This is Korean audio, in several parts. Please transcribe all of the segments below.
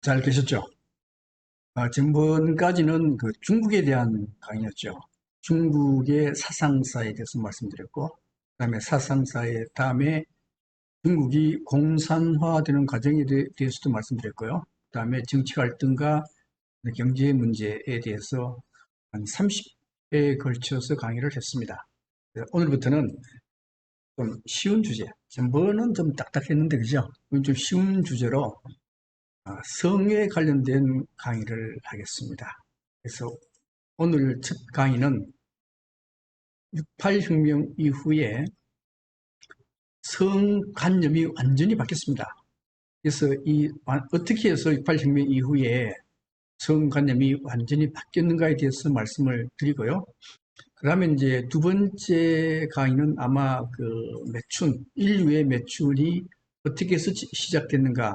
잘 계셨죠? 전번까지는 그 중국에 대한 강의였죠. 중국의 사상사에 대해서 말씀드렸고, 그다음에 사상사의 다음에 중국이 공산화되는 과정에 대해서도 말씀드렸고요. 그다음에 정치 갈등과 경제 문제에 대해서 한 30회에 걸쳐서 강의를 했습니다. 오늘부터는 좀 쉬운 주제, 전번은 좀 딱딱했는데 그죠? 좀 쉬운 주제로 성에 관련된 강의를 하겠습니다. 그래서 오늘 첫 강의는 68혁명 이후에 성관념이 완전히 바뀌었습니다. 그래서 어떻게 해서 68혁명 이후에 성관념이 완전히 바뀌었는가에 대해서 말씀을 드리고요. 그 다음에 이제 두 번째 강의는 아마 그 매춘, 인류의 매출이 어떻게 해서 시작됐는가.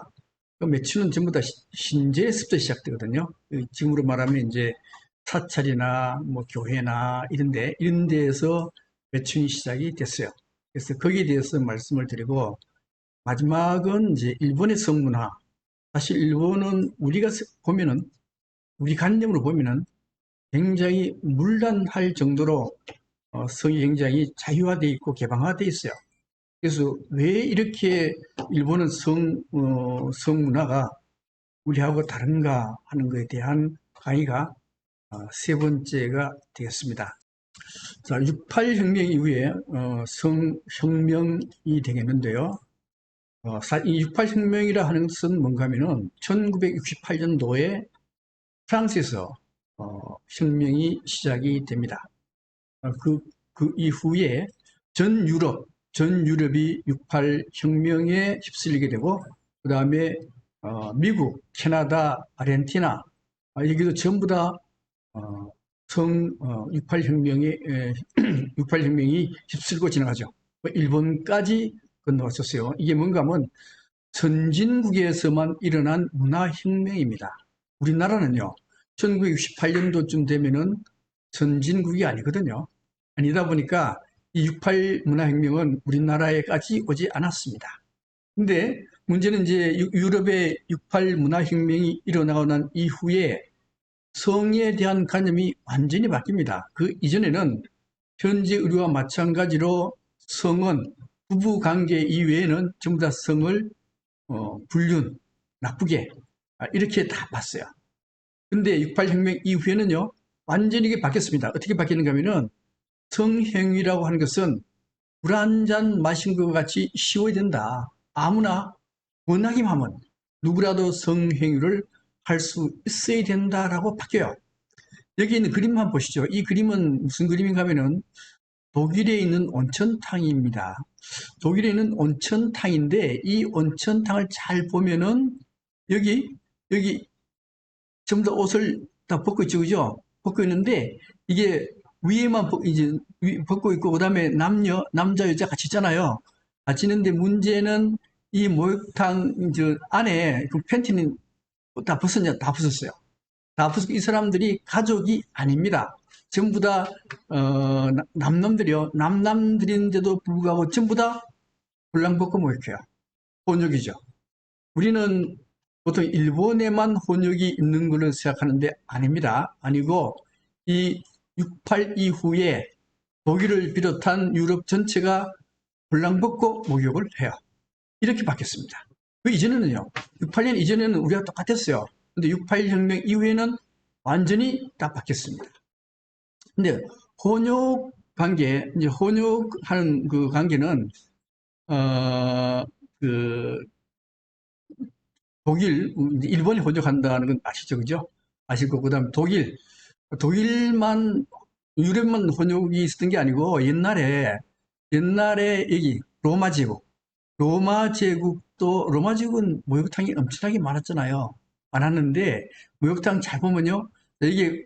그 매춘은 전부 다 신제에서부터 시작되거든요. 지금으로 말하면 이제 사찰이나 뭐 교회나 이런 데에서 매춘이 시작이 됐어요. 그래서 거기에 대해서 말씀을 드리고, 마지막은 이제 일본의 성문화. 사실 일본은 우리가 보면은, 우리 관념으로 보면은 굉장히 문란할 정도로 성이 굉장히 자유화되어 있고 개방화되어 있어요. 그래서 왜 이렇게 일본은 성문화가 우리하고 다른가 하는 것에 대한 강의가 세 번째가 되겠습니다. 자, 68혁명 이후에 성혁명이 되겠는데요. 이 68혁명이라 하는 것은 뭔가 하면은 1968년도에 프랑스에서 혁명이 시작이 됩니다. 그 이후에 전 유럽이 68혁명에 휩쓸리게 되고, 그 다음에 미국, 캐나다, 아르헨티나, 여기도 전부 다 68혁명에 68혁명이 휩쓸고 지나가죠. 일본까지 건너왔었어요. 이게 뭔가 하면 선진국에서만 일어난 문화혁명입니다. 우리나라는요, 1968년도쯤 되면은 선진국이 아니거든요. 아니다 보니까 이 68 문화혁명은 우리나라에까지 오지 않았습니다. 근데 문제는 이제 유럽의 68 문화혁명이 일어나고 난 이후에 성에 대한 관념이 완전히 바뀝니다. 그 이전에는 현재 우리와 마찬가지로 성은 부부관계 이외에는 전부 다 성을 불륜, 나쁘게 이렇게 다 봤어요. 근데 68혁명 이후에는요, 완전히 이게 바뀌었습니다. 어떻게 바뀌는가 하면은 성행위라고 하는 것은 물 한 잔 마신 것 같이 쉬워야 된다. 아무나 원하기만 하면 누구라도 성행위를 할 수 있어야 된다라고 바뀌어요. 여기 있는 그림만 보시죠. 이 그림은 무슨 그림인가 하면은 독일에 있는 온천탕입니다. 독일에 있는 온천탕인데 이 온천탕을 잘 보면은 여기 전부 다 옷을 다 벗고 있죠, 그죠? 벗고 있는데 이게 위에만 이제 벗고 있고 그다음에 남자 여자 같이 있잖아요. 같이 있는데 문제는 이 목욕탕 저 안에 그 팬티는 다 벗었냐? 다 벗었어요. 다 벗고 이 사람들이 가족이 아닙니다. 전부 다 남놈들이요. 남남들인데도 불구하고 전부 다 불량벗고 목욕해요. 혼욕이죠. 우리는 보통 일본에만 혼역이 있는 걸로 생각하는데 아닙니다. 아니고 이 68 이후에 독일을 비롯한 유럽 전체가 불량벗고 목욕을 해요. 이렇게 바뀌었습니다. 그 이전에는요. 68년 이전에는 우리가 똑같았어요. 근데 68 혁명 이후에는 완전히 다 바뀌었습니다. 근데 혼욕 관계, 이제 혼욕하는 그 관계는 어, 그 독일, 일본이 혼역한다는 건 아시죠? 그죠? 아시고, 그 다음 독일만, 유럽만 혼역이 있었던 게 아니고, 옛날에 여기 로마 제국은 목욕탕이 엄청나게 많았잖아요. 많았는데, 목욕탕 잘 보면요, 이게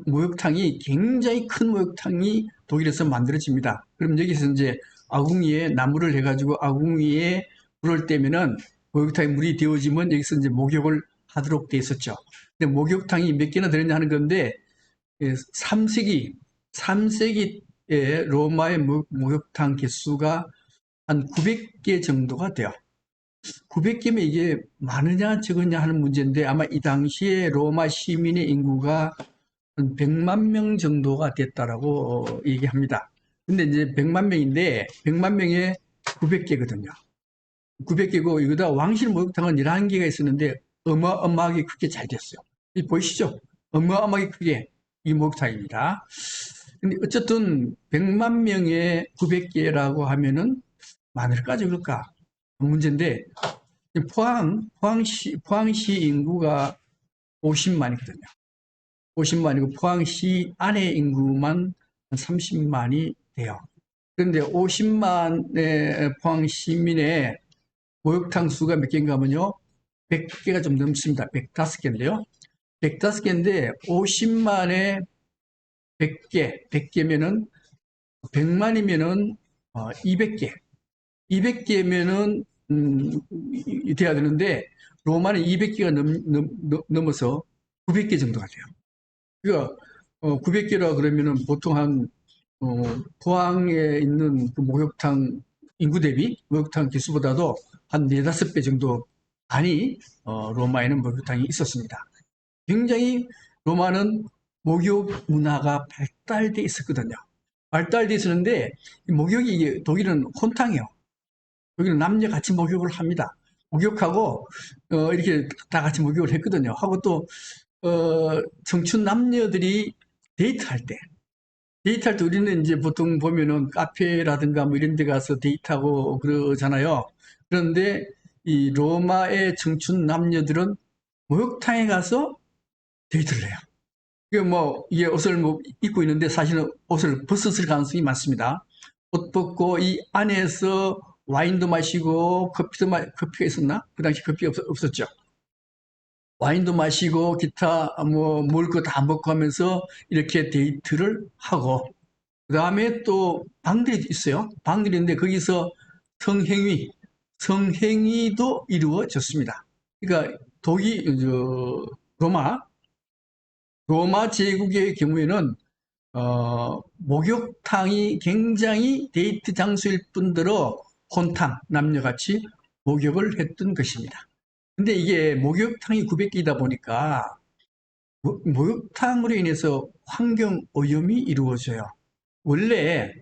목욕탕이 굉장히 큰 목욕탕이 독일에서 만들어집니다. 그럼 여기서 이제 아궁이에 나무를 해가지고 아궁이에 불을 떼면은 목욕탕에 물이 데워지면 여기서 이제 목욕을 하도록 돼 있었죠. 근데 목욕탕이 몇 개나 들었냐 하는 건데 3세기에 로마의 목욕탕 개수가 한 900개 정도가 돼요. 900개면 이게 많으냐 적으냐 하는 문제인데 아마 이 당시에 로마 시민의 인구가 한 100만 명 정도가 됐다라고 얘기합니다. 근데 이제 100만 명인데 100만 명에 900개거든요. 900개고 여기다 왕실 목욕탕은 11개가 있었는데 어마어마하게 크게 잘 됐어요. 이 보이시죠? 어마어마하게 크게 이 목욕탕입니다. 근데 어쨌든 100만 명에 900개라고 하면은 많을까 적을까 문제인데 포항시 인구가 50만이거든요. 50만이고 포항시 안에 인구만 30만이 돼요. 그런데 50만의 포항 시민의 목욕탕 수가 몇 개인가 하면요. 100개가 좀 넘습니다. 105개인데요. 105개인데 50만에 100개, 100개면은 100만이면은 200개. 200개면은 돼야 되는데 로마는 200개가 넘어서 900개 정도가 돼요. 그러니까 900개라 그러면은 보통 한 포항에 있는 그 목욕탕 인구 대비 목욕탕 기수보다도 한 4, 5배 정도 많이 로마에는 목욕탕이 있었습니다. 굉장히 로마는 목욕 문화가 발달돼 있었거든요. 발달돼 있었는데 목욕이 독일은 혼탕이에요. 독일은 남녀 같이 목욕을 합니다. 목욕하고 이렇게 다 같이 목욕을 했거든요. 하고 또 청춘 남녀들이 데이트할 때 우리는 이제 보통 보면은 카페라든가 뭐 이런 데 가서 데이트하고 그러잖아요. 그런데 이 로마의 청춘 남녀들은 목욕탕에 가서 데이트를 해요. 이게 뭐, 이게 옷을 뭐 입고 있는데 사실은 옷을 벗었을 가능성이 많습니다. 옷 벗고 이 안에서 와인도 마시고 커피가 있었나? 그 당시 커피가 없었죠. 와인도 마시고 기타 뭐 먹을 거 다 먹고 하면서 이렇게 데이트를 하고 그 다음에 또 방들이 있어요. 방들이 있는데 거기서 성행위도 이루어졌습니다. 그러니까 로마, 로마 제국의 경우에는 목욕탕이 굉장히 데이트 장소일 뿐더러 혼탕, 남녀같이 목욕을 했던 것입니다. 근데 이게 목욕탕이 900개이다 보니까 목욕탕으로 인해서 환경 오염이 이루어져요. 원래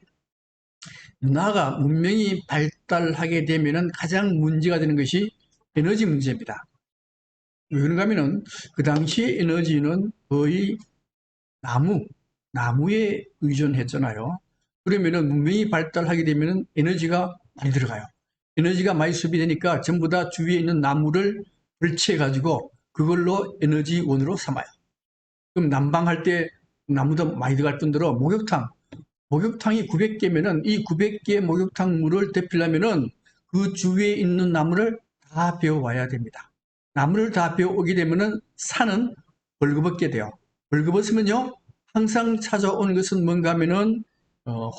문명이 발달하게 되면 가장 문제가 되는 것이 에너지 문제입니다. 왜 그런가 하면은 그 당시 에너지는 거의 나무에 의존했잖아요. 그러면은 문명이 발달하게 되면은 에너지가 많이 들어가요. 에너지가 많이 소비되니까 전부 다 주위에 있는 나무를 벌채 가지고 그걸로 에너지원으로 삼아요. 그럼 난방할 때 나무도 많이 들어갈 뿐더러 목욕탕이 900개면은 이 900개 목욕탕 물을 데피려면은 그 주위에 있는 나무를 다 베어와야 됩니다. 나무를 다 베어오게 되면은 산은 벌거벗게 돼요. 벌거벗으면요 항상 찾아오는 것은 뭔가 하면은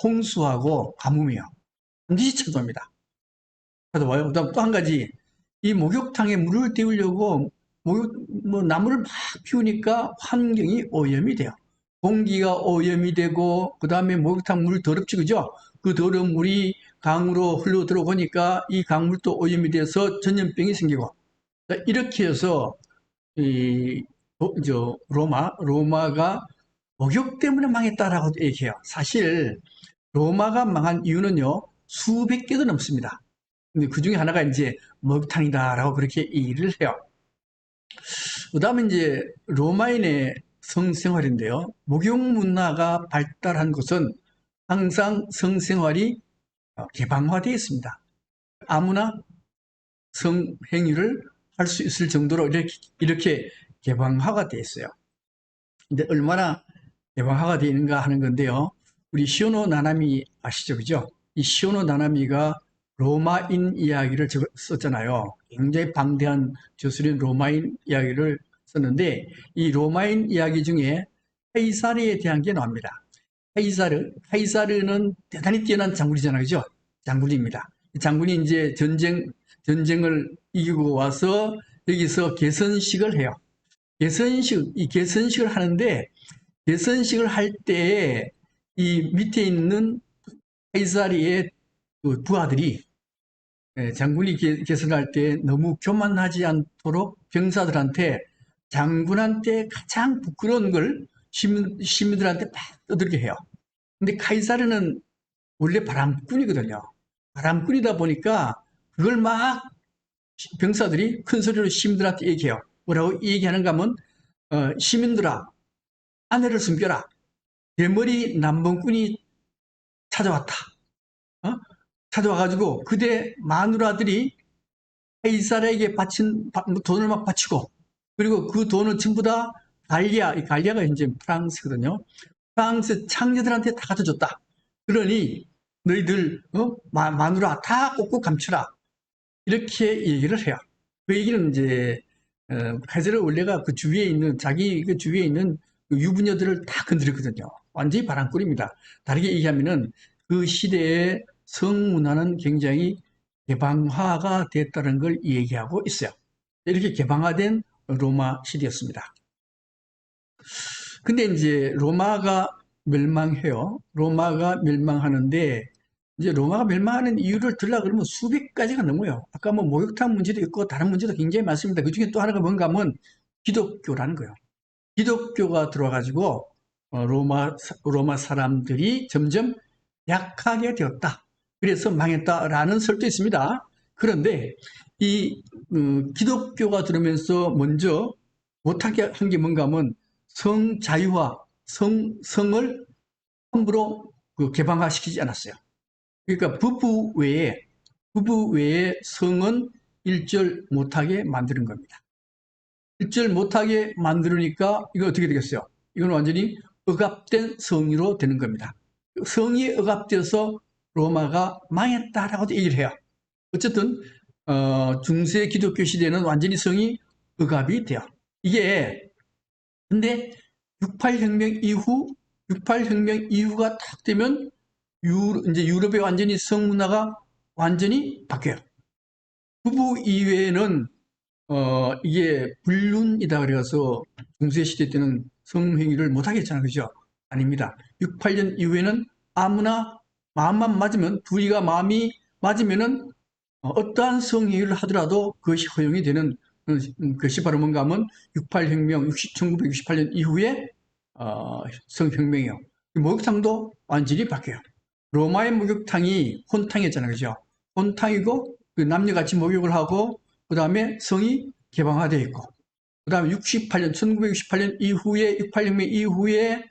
홍수하고 가뭄이요. 반드시 찾아옵니다. 찾아와요. 그다음 또 한 가지 이 목욕탕에 물을 데우려고 나무를 막 피우니까 환경이 오염이 돼요. 공기가 오염이 되고 그 다음에 목욕탕 물 더럽지 그죠? 그 더러운 물이 강으로 흘러 들어오니까 이 강물도 오염이 돼서 전염병이 생기고 이렇게 해서 이 로마가 목욕 때문에 망했다라고 얘기해요. 사실 로마가 망한 이유는요 수백 개도 넘습니다. 근데 그 중에 하나가 이제 목욕탕이다라고 그렇게 얘기를 해요. 그 다음에 이제 로마인의 성생활인데요. 목욕 문화가 발달한 곳은 항상 성생활이 개방화되어 있습니다. 아무나 성행위를 할 수 있을 정도로 이렇게 개방화가 되어 있어요. 근데 얼마나 개방화가 되어 있는가 하는 건데요. 우리 시오노 나나미 아시죠? 그죠? 이 시오노 나나미가 로마인 이야기를 썼잖아요. 굉장히 방대한 저술인 로마인 이야기를 썼는데 이 로마인 이야기 중에 카이사르에 대한 게 나옵니다. 카이사르는 대단히 뛰어난 장군이잖아요. 그죠? 장군입니다. 장군이 이제 전쟁을 이기고 와서 여기서 개선식을 해요. 이 개선식을 하는데 개선식을 할 때 이 밑에 있는 카이사리의 그 부하들이 장군이 개선할 때 너무 교만하지 않도록 병사들한테 장군한테 가장 부끄러운 걸 시민들한테 막 떠들게 해요. 근데 카이사르는 원래 바람꾼이거든요. 바람꾼이다 보니까 그걸 막 병사들이 큰 소리로 시민들한테 얘기해요. 뭐라고 얘기하는가 하면 시민들아 아내를 숨겨라. 대머리 남봉꾼이 찾아왔다. 어? 찾아와가지고 그대 마누라들이 카이사르에게 바친 돈을 막 바치고 그리고 그 돈을 전부 다 갈리아가 이제 프랑스거든요. 프랑스 창녀들한테 다 갖다 줬다. 그러니 너희들 마누라 다 꼭꼭 감춰라. 이렇게 얘기를 해요. 그 얘기는 이제 카이사르 원래가 그 주위에 있는 자기 그 주위에 있는 그 유부녀들을 다 건드렸거든요. 완전히 바람꾼입니다. 다르게 얘기하면은 그 시대의 성문화는 굉장히 개방화가 됐다는 걸 얘기하고 있어요. 이렇게 개방화된 로마 시대였습니다. 근데 이제 로마가 멸망해요. 로마가 멸망하는데 이제 로마가 멸망하는 이유를 들라 그러면 수백 가지가 넘어요. 아까 뭐 목욕탕 문제도 있고 다른 문제도 굉장히 많습니다. 그 중에 또 하나가 뭔가 하면 기독교라는 거예요. 기독교가 들어와가지고 로마 사람들이 점점 약하게 되었다. 그래서 망했다라는 설도 있습니다. 그런데 이 기독교가 들어오면서 먼저 못하게 한 게 뭔가 하면 성자유화, 성을 함부로 개방화시키지 않았어요. 그러니까 부부 외에 성은 일절 못하게 만드는 겁니다. 일절 못하게 만들으니까 이거 어떻게 되겠어요? 이건 완전히 억압된 성의로 되는 겁니다. 성이 억압돼서 로마가 망했다라고도 얘기를 해요. 어쨌든 중세 기독교 시대는 완전히 성이 억압이 돼요. 이게 근데 68혁명 이후가 딱 되면 이제 유럽의 완전히 성문화가 완전히 바뀌어요. 부부 이외에는 이게 불륜이다 그래서 중세시대 때는 성행위를 못하게 했잖아요. 그죠? 아닙니다. 68년 이후에는 아무나 마음만 맞으면, 둘이가 마음이 맞으면은 어떠한 성행위를 하더라도 그것이 허용이 되는 것이 바로 뭔가 하면 68혁명, 1968년 이후에 성혁명이요. 목욕탕도 완전히 바뀌어요. 로마의 목욕탕이 혼탕이었잖아요. 그죠? 혼탕이고 그 남녀같이 목욕을 하고 그 다음에 성이 개방화되어 있고 그 다음에 1968년 이후에 68혁명 이후에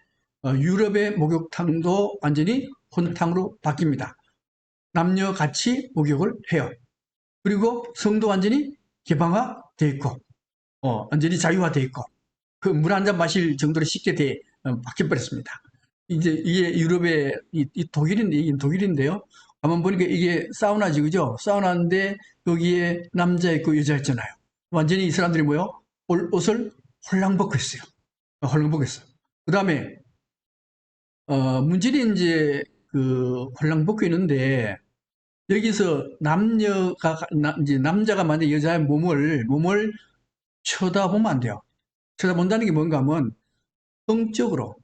유럽의 목욕탕도 완전히 혼탕으로 바뀝니다. 남녀같이 목욕을 해요. 그리고 성도 완전히 개방화되어 있고 완전히 자유화되어 있고 그 물 한 잔 마실 정도로 쉽게 바뀌어버렸습니다. 이제 이게 유럽의 독일인데요. 한번 보니까 이게 사우나지 그죠? 사우나인데 여기에 남자 있고 여자 있잖아요. 완전히 이 사람들이 뭐요? 옷을 홀랑 벗고 있어요. 홀랑 벗고 있어요. 그 다음에 문질이 이제 그 홀랑 벗고 있는데 여기서 이제 남자가 만약 여자의 몸을 쳐다보면 안 돼요. 쳐다본다는 게 뭔가 하면 성적으로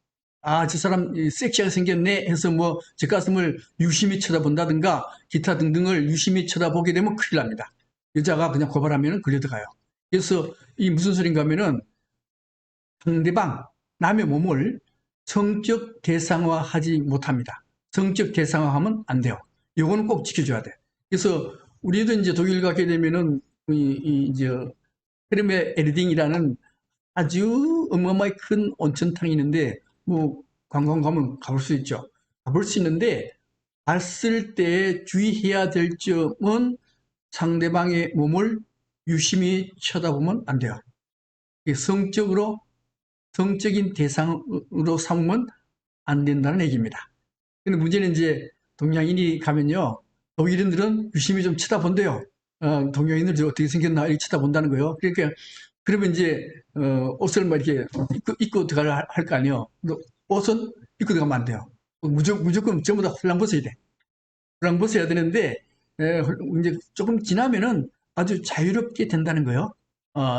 저 사람 섹시하게 생겼네 해서 뭐 젖가슴을 유심히 쳐다본다든가 기타 등등을 유심히 쳐다보게 되면 큰일 납니다. 여자가 그냥 고발하면 걸려 들어가요. 그래서 이 무슨 소린가 하면은 상대방 남의 몸을 성적 대상화하지 못합니다. 성적 대상화하면 안 돼요. 요거는 꼭 지켜줘야 돼. 그래서 우리도 이제 독일 가게 되면은 이제 크레메 에르딩이라는 아주 어마어마하게 큰 온천탕이 있는데 뭐 관광 가면 가볼 수 있죠. 가볼 수 있는데 갔을 때 주의해야 될 점은 상대방의 몸을 유심히 쳐다보면 안 돼요. 성적인 대상으로 삼으면 안 된다는 얘기입니다. 근데 문제는 이제 동양인이 가면요. 독일인들은 유심히 좀 쳐다본대요. 동양인들 어떻게 생겼나 이렇게 쳐다본다는 거예요. 그러니까 그러면 이제 옷을 막 이렇게 입고 들어갈 할 거 아니에요. 옷은 입고 들어가면 안 돼요. 무조건 전부 다 홀랑 벗어야 돼. 홀랑 벗어야 되는데 이제 조금 지나면은 아주 자유롭게 된다는 거예요.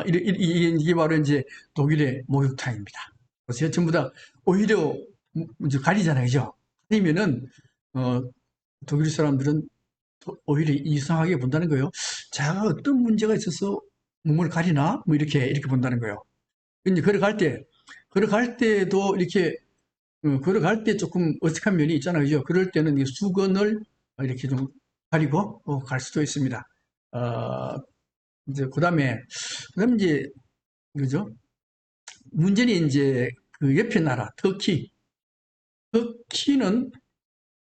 이게 바로 이제 독일의 목욕탕입니다. 보세요. 전부 다 오히려 이제 가리잖아요. 그죠? 가리면은 독일 사람들은 오히려 이상하게 본다는 거예요. 자가 어떤 문제가 있어서 몸을 가리나? 뭐 이렇게 본다는 거예요. 이제 걸어갈 때도 이렇게, 걸어갈 때 조금 어색한 면이 있잖아요. 그죠? 그럴 때는 이 수건을 이렇게 좀 가리고 갈 수도 있습니다. 어, 이제 그다음에 이제, 그죠? 문제는 이제 그 옆에 나라, 터키. 터키는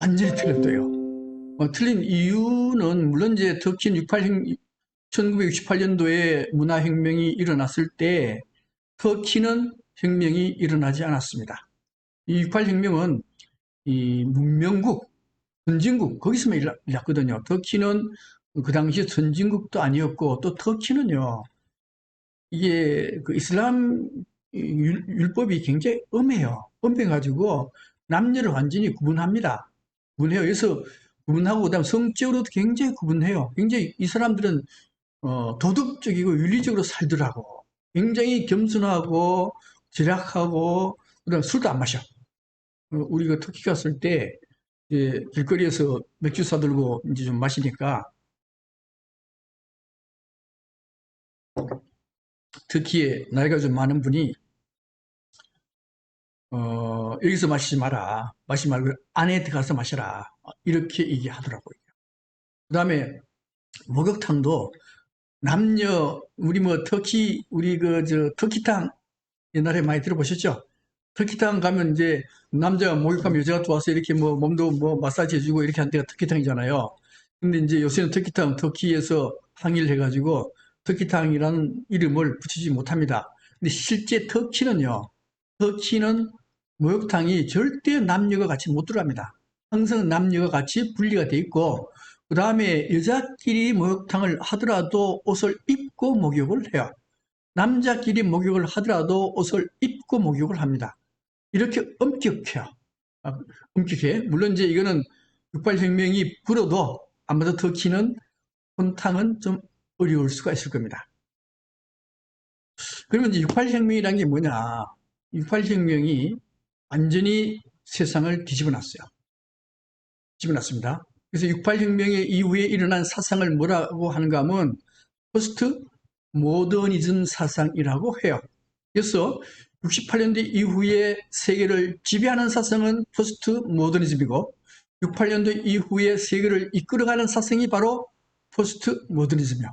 완전히 틀렸대요. 틀린 이유는 물론 이제 터키는 1968년도에 문화혁명이 일어났을 때 터키는 혁명이 일어나지 않았습니다. 이 68혁명은 이 문명국, 선진국, 거기서만 일어났거든요. 터키는 그 당시 선진국도 아니었고, 또 터키는요, 이게 그 이슬람 율법이 굉장히 엄해요. 엄해가지고 남녀를 완전히 구분합니다. 구분해요. 그래서 구분하고 그다음 성적으로도 굉장히 구분해요. 굉장히 이 사람들은 도덕적이고 윤리적으로 살더라고. 굉장히 겸손하고 절약하고 그다음 술도 안 마셔. 우리가 터키 갔을 때 이제 길거리에서 맥주 사들고 이제 좀 마시니까 터키에 나이가 좀 많은 분이 여기서 마시지 마라. 마시지 말고 안에 들어가서 마셔라. 이렇게 얘기하더라고요. 그 다음에 목욕탕도 남녀, 우리 뭐 터키, 우리 터키탕 옛날에 많이 들어보셨죠? 터키탕 가면 이제 남자가 목욕하면 여자가 좋아서 이렇게 뭐 몸도 뭐 마사지 해주고 이렇게 하는 데가 터키탕이잖아요. 근데 이제 요새는 터키탕, 터키에서 항의를 해가지고 터키탕이라는 이름을 붙이지 못합니다. 근데 실제 터키는 목욕탕이 절대 남녀가 같이 못 들어갑니다. 항상 남녀가 같이 분리가 돼 있고, 그 다음에 여자끼리 목욕탕을 하더라도 옷을 입고 목욕을 해요. 남자끼리 목욕을 하더라도 옷을 입고 목욕을 합니다. 이렇게 엄격해요. 아, 엄격해. 물론 이제 이거는 68혁명이 불어도 아마도 터키는 혼탕은 좀 어려울 수가 있을 겁니다. 그러면 이제 68혁명이라는 게 뭐냐? 68혁명이 완전히 세상을 뒤집어 놨어요. 뒤집어 놨습니다. 그래서 68혁명의 이후에 일어난 사상을 뭐라고 하는가 하면 포스트 모더니즘 사상이라고 해요. 그래서 68년대 이후에 세계를 지배하는 사상은 포스트 모더니즘이고 68년도 이후에 세계를 이끌어가는 사상이 바로 포스트 모더니즘이요.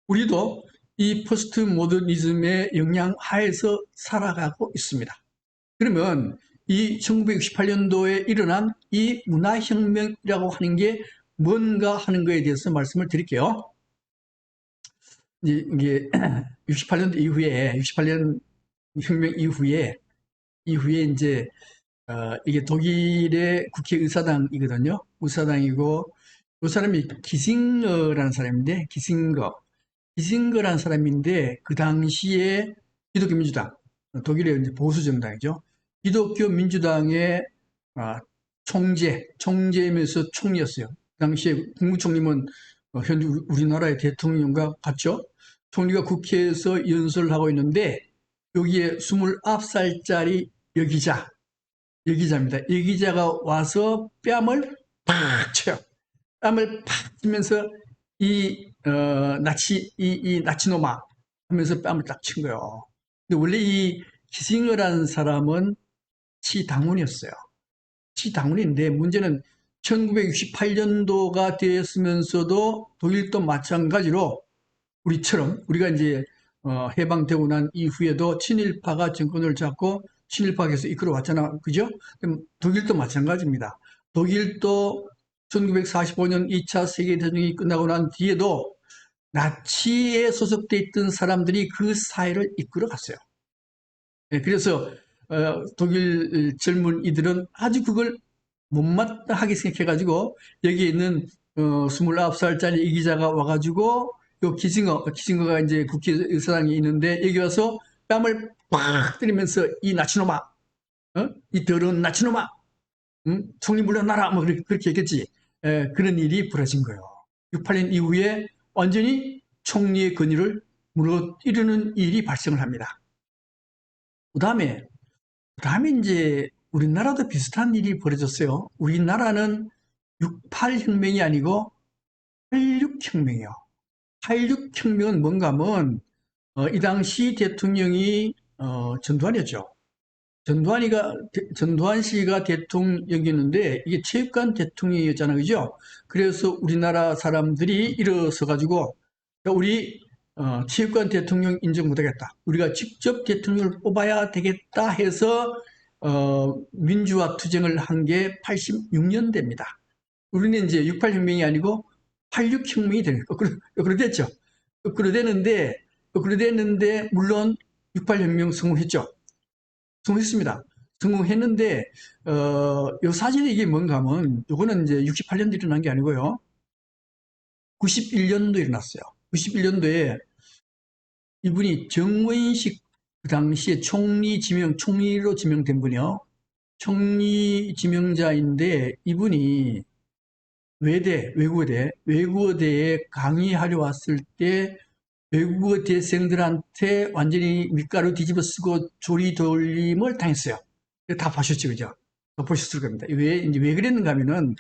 우리도 이 포스트 모더니즘의 영향 하에서 살아가고 있습니다. 그러면 이 1968년도에 일어난 이 문화혁명이라고 하는 게 뭔가 하는 거에 대해서 말씀을 드릴게요. 이게 68년 이후에 68년 혁명 이후에 이제 이게 독일의 국회의사당이거든요. 의사당이고 그 사람이 기싱거라는 사람인데 기싱거라는 사람인데 그 당시에 기독교 민주당 독일의 이제 보수 정당이죠. 기독교 민주당의 총재이면서 총리였어요. 그 당시에 국무총리는 현재 우리나라의 대통령과 같죠. 총리가 국회에서 연설을 하고 있는데 여기에 29살짜리 여기자입니다. 여기자가 와서 뺨을 팍 쳐요. 뺨을 팍 치면서 이 나치노마 하면서 뺨을 딱 친 거예요. 근데 원래 이 기싱어라는 사람은 치당원이었어요. 치당원인데 문제는 1968년도가 되었으면서도 독일도 마찬가지로 우리가 이제 해방되고 난 이후에도 친일파가 정권을 잡고 친일파에서 이끌어 왔잖아. 그죠? 독일도 마찬가지입니다. 독일도 1945년 2차 세계대전이 끝나고 난 뒤에도 나치에 소속돼 있던 사람들이 그 사회를 이끌어 갔어요. 예, 그래서 독일 젊은이들은 아주 그걸 못마땅하게 생각해가지고 여기에 있는 29살짜리 이 기자가 와가지고 요 기징어가 이제 국회의사당에 있는데 여기 와서 뺨을 팍 때리면서 이 나치노마, 이 더러운 나치노마, 총리 물러나라, 뭐 그렇게 했겠지. 그런 일이 벌어진 거예요. 68년 이후에 완전히 총리의 권위를 무너뜨리는 일이 발생을 합니다. 그다음에 이제 우리나라도 비슷한 일이 벌어졌어요. 우리나라는 68혁명이 아니고 86혁명이요. 86혁명은 뭔가 하면 이 당시 대통령이 전두환이었죠. 전두환 씨가 대통령이었는데 이게 체육관 대통령이었잖아요, 그죠? 그래서 우리나라 사람들이 일어서 가지고 우리 체육관 대통령 인정 못하겠다. 우리가 직접 대통령을 뽑아야 되겠다 해서 민주화 투쟁을 한 게 86년대입니다. 우리는 이제 68혁명이 아니고 86혁명이 되는 거예요. 거꾸로 됐죠. 거꾸로 됐는데 물론 68혁명 성공했죠. 성공했습니다. 성공했는데 요 사진이 이게 뭔가 하면 요거는 이제 68년도 일어난 게 아니고요. 91년도 일어났어요. 91년도에 이분이 정원식 그 당시에 총리로 지명된 분이요. 총리 지명자인데 이분이 외국어대에 강의하러 왔을 때 외국어 대생들한테 완전히 밀가루 뒤집어 쓰고 조리 돌림을 당했어요. 다 보셨죠, 그죠? 보셨을 겁니다. 왜 그랬는가 하면은,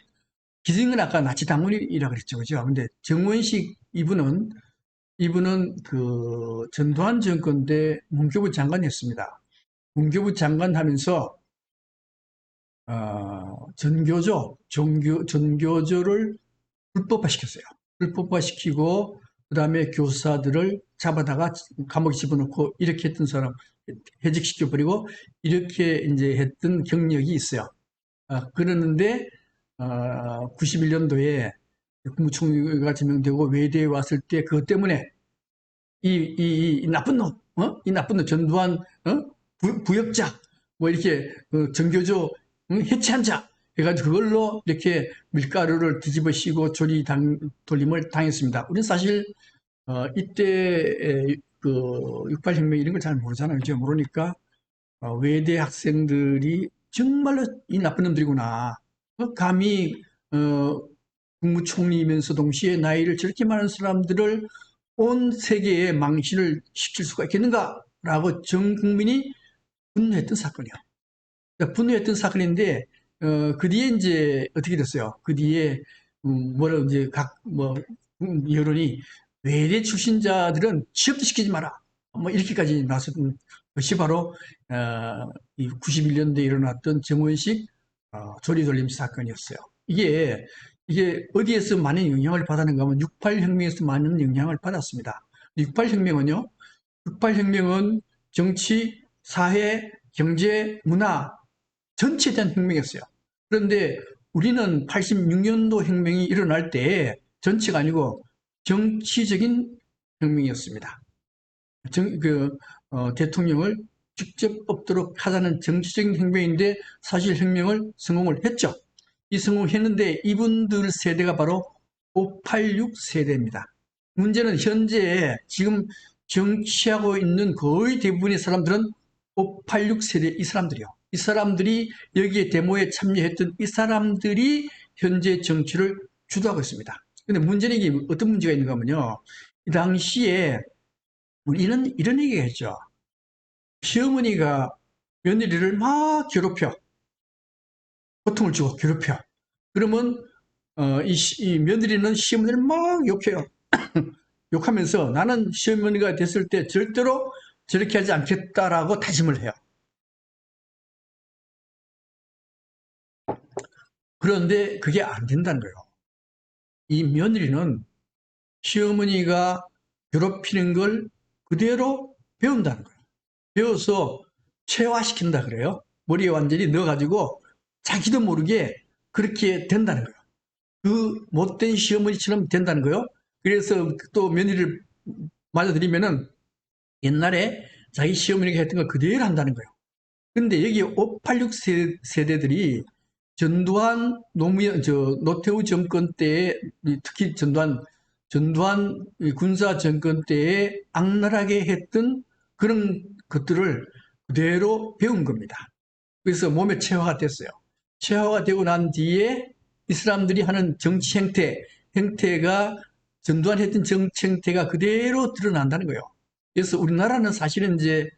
기승은 아까 나치 당원이라 그랬죠, 그죠? 근데 정원식 이분은 그 전두환 정권 때 문교부 장관이었습니다. 문교부 장관 하면서, 전교조를 불법화시켰어요. 불법화시키고 그다음에 교사들을 잡아다가 감옥에 집어넣고 이렇게 했던 사람 해직시켜버리고 이렇게 이제 했던 경력이 있어요. 그러는데 91년도에 국무총리가 지명되고 외대에 왔을 때 그것 때문에 이 나쁜 놈, 이 나쁜 놈 전두환 부역자 뭐 이렇게 정교조 해체한 자 해가지고 그걸로 이렇게 밀가루를 뒤집어 씌고 돌림을 당했습니다. 우리는 사실 이때 그 68혁명 이런 걸 잘 모르잖아요. 그죠? 모르니까 외대 학생들이 정말로 이 나쁜 놈들이구나. 감히 국무총리이면서 동시에 나이를 저렇게 많은 사람들을 온 세계에 망신을 시킬 수가 있겠는가라고 전 국민이 분노했던 사건이요. 그러니까 분노했던 사건인데 그 뒤에 이제 어떻게 됐어요? 그 뒤에 뭐라 이제 여론이 외대 출신자들은 취업도 시키지 마라. 뭐 이렇게까지 나섰던 것이 바로 이 91년도에 일어났던 정원식 조리돌림 사건이었어요. 이게 어디에서 많은 영향을 받았는가 하면 68혁명에서 많은 영향을 받았습니다. 68혁명은요. 68혁명은 정치, 사회, 경제, 문화 전체에 대한 혁명이었어요. 그런데 우리는 86년도 혁명이 일어날 때 전체가 아니고 정치적인 혁명이었습니다. 대통령을 직접 뽑도록 하자는 정치적인 혁명인데 사실 혁명을 성공을 했죠. 이 성공했는데 이분들 세대가 바로 586 세대입니다. 문제는 현재 지금 정치하고 있는 거의 대부분의 사람들은 586 세대 이 사람들이요. 이 사람들이 여기에 데모에 참여했던 이 사람들이 현재 정치를 주도하고 있습니다. 근데 문제는 이게 어떤 문제가 있는가 하면요. 이 당시에 이런 얘기가 있죠. 시어머니가 며느리를 막 괴롭혀. 고통을 주고 괴롭혀. 그러면 이 며느리는 시어머니를 막 욕해요. 욕하면서 나는 시어머니가 됐을 때 절대로 저렇게 하지 않겠다라고 다짐을 해요. 그런데 그게 안 된다는 거예요. 이 며느리는 시어머니가 괴롭히는 걸 그대로 배운다는 거예요. 배워서 체화시킨다 그래요. 머리에 완전히 넣어가지고 자기도 모르게 그렇게 된다는 거예요. 그 못된 시어머니처럼 된다는 거예요. 그래서 또 며느리를 맞아들이면은 옛날에 자기 시어머니가 했던 걸 그대로 한다는 거예요. 근데 여기 586 세대들이 노태우 정권 때에 특히 전두환 군사 정권 때에 악랄하게 했던 그런 것들을 그대로 배운 겁니다. 그래서 몸에 체화가 됐어요. 체화가 되고 난 뒤에 이 사람들이 하는 정치 행태가 전두환 했던 정치 행태가 그대로 드러난다는 거예요. 그래서 우리나라는 사실은 이제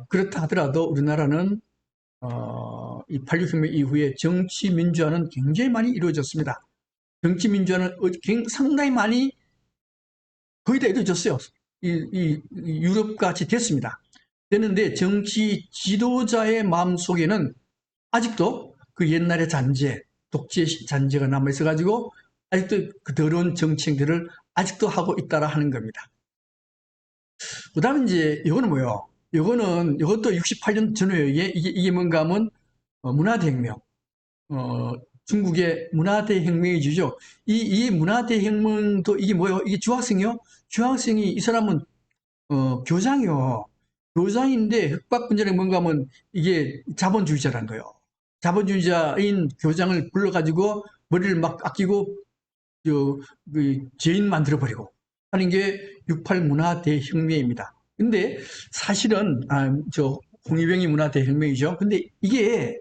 그렇다 하더라도 우리나라는 이 86혁명 이후에 정치 민주화는 굉장히 많이 이루어졌습니다. 정치 민주화는 상당히 많이 거의 다 이루어졌어요. 이 유럽같이 됐습니다. 됐는데 정치 지도자의 마음속에는 아직도 그 옛날의 잔재, 독재 잔재가 남아있어가지고 아직도 그 더러운 정치행들을 아직도 하고 있다라 하는 겁니다. 그 다음에 이제 이거는 뭐예요? 이것도 68년 전후에 이게 뭔가 하면 문화대혁명. 중국의 문화대혁명이죠. 이 문화대혁명도 이게 뭐예요? 이게 중학생이요? 중학생이 이 사람은 교장이요. 교장인데 흑박분열이 뭔가 하면 이게 자본주의자라는 거예요. 자본주의자인 교장을 불러가지고 머리를 막 아끼고 그 죄인 만들어버리고 하는 게 68 문화대혁명입니다. 근데 사실은 저 홍위병이 문화대혁명이죠. 근데 이게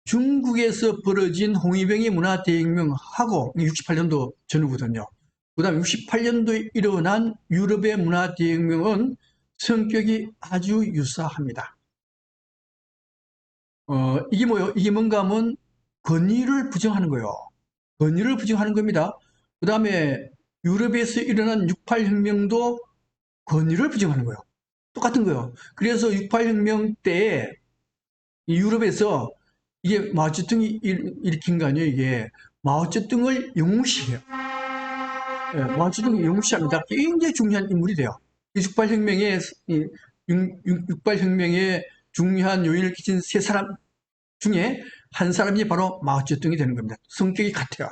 중국에서 벌어진 홍위병의 문화대혁명하고 68년도 전후거든요. 그 다음에 68년도에 일어난 유럽의 문화대혁명은 성격이 아주 유사합니다. 이게 뭐예요? 이게 뭔가 하면 권위를 부정하는 거예요. 권위를 부정하는 겁니다. 그 다음에 유럽에서 일어난 68혁명도 권위를 부정하는 거예요. 똑같은 거예요. 그래서 68혁명 때 유럽에서 이게 마오쩌둥이 일으킨 거 아니에요, 이게. 마오쩌둥을 영무시해요. 예, 마오쩌둥이 영무시합니다. 굉장히 중요한 인물이 돼요. 68혁명의, 68혁명의 중요한 요인을 끼친 세 사람 중에 한 사람이 바로 마오쩌둥이 되는 겁니다. 성격이 같아요.